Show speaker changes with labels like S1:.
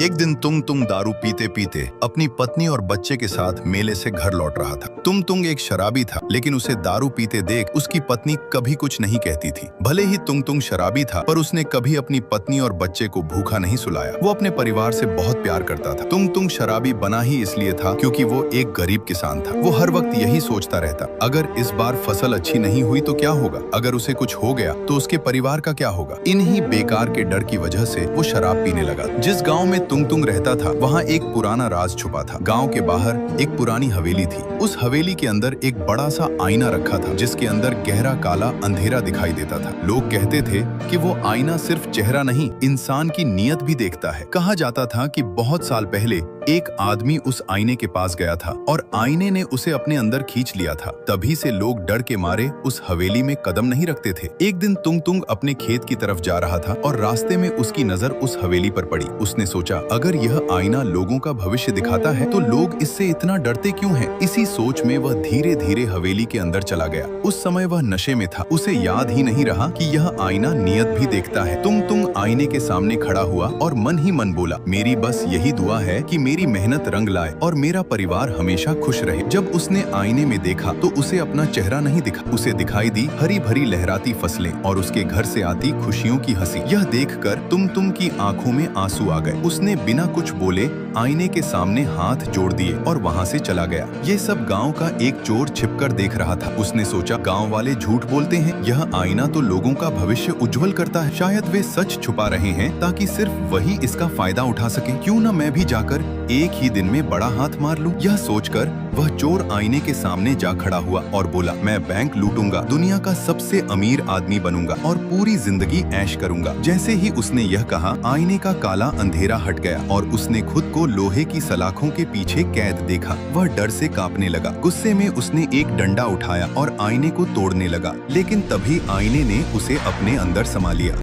S1: एक दिन तुंग दारू पीते पीते अपनी पत्नी और बच्चे के साथ मेले से घर लौट रहा था। तुंग एक शराबी था, लेकिन उसे दारू पीते देख उसकी पत्नी कभी कुछ नहीं कहती थी। भले ही तुंग शराबी था, पर उसने कभी अपनी पत्नी और बच्चे को भूखा नहीं सुलाया। वो अपने परिवार से बहुत प्यार करता था। तुंग शराबी बना ही इसलिए था क्योंकि वो एक गरीब किसान था। वो हर वक्त यही सोचता रहता, अगर इस बार फसल अच्छी नहीं हुई तो क्या होगा, अगर उसे कुछ हो गया तो उसके परिवार का क्या होगा। इन्हीं बेकार के डर की वजह से वो शराब पीने लगा। जिस गाँव में तुंग रहता था, वहाँ एक पुराना राज छुपा था। गांव के बाहर एक पुरानी हवेली थी। उस हवेली के अंदर एक बड़ा सा आईना रखा था, जिसके अंदर गहरा काला अंधेरा दिखाई देता था। लोग कहते थे कि वो आईना सिर्फ चेहरा नहीं, इंसान की नीयत भी देखता है। कहा जाता था कि बहुत साल पहले एक आदमी उस आईने के पास गया था और आईने ने उसे अपने अंदर खींच लिया था। तभी से लोग डर के मारे उस हवेली में कदम नहीं रखते थे। एक दिन तुंग अपने खेत की तरफ जा रहा था और रास्ते में उसकी नजर उस हवेली पर पड़ी। उसने सोचा, अगर यह आईना लोगों का भविष्य दिखाता है तो लोग इससे इतना डरते क्यों हैं? इसी सोच में वह धीरे धीरे हवेली के अंदर चला गया। उस समय वह नशे में था। उसे याद ही नहीं रहा कि यह आईना नियत भी देखता है। तुंग आईने के सामने खड़ा हुआ और मन ही मन बोला, मेरी बस यही दुआ है कि मेरी मेहनत रंग लाए और मेरा परिवार हमेशा खुश रहे। जब उसने आईने में देखा तो उसे अपना चेहरा नहीं दिखा। उसे दिखाई दी हरी भरी लहराती फसलें और उसके घर से आती खुशियों की हंसी। यह देखकर तुंग की आंखों में आंसू आ गए। उसने बिना कुछ बोले आईने के सामने हाथ जोड़ दिए और वहां से चला गया। ये सब गांव का एक चोर छिपकर देख रहा था। उसने सोचा, गांव वाले झूठ बोलते हैं, यह आईना तो लोगों का भविष्य उज्जवल करता है। शायद वे सच छुपा रहे हैं ताकि सिर्फ वही इसका फायदा उठा सके। क्यों न मैं भी जाकर एक ही दिन में बड़ा हाथ मार लूं। यह सोचकर वह चोर आईने के सामने जा खड़ा हुआ और बोला, मैं बैंक लूटूंगा, दुनिया का सबसे अमीर आदमी बनूंगा और पूरी जिंदगी ऐश करूंगा। जैसे ही उसने यह कहा, आईने का काला अंधेरा हट गया और उसने खुद को लोहे की सलाखों के पीछे कैद देखा। वह डर से कांपने लगा। गुस्से में उसने एक डंडा उठाया और आईने को तोड़ने लगा, लेकिन तभी आईने ने उसे अपने अंदर समा लिया।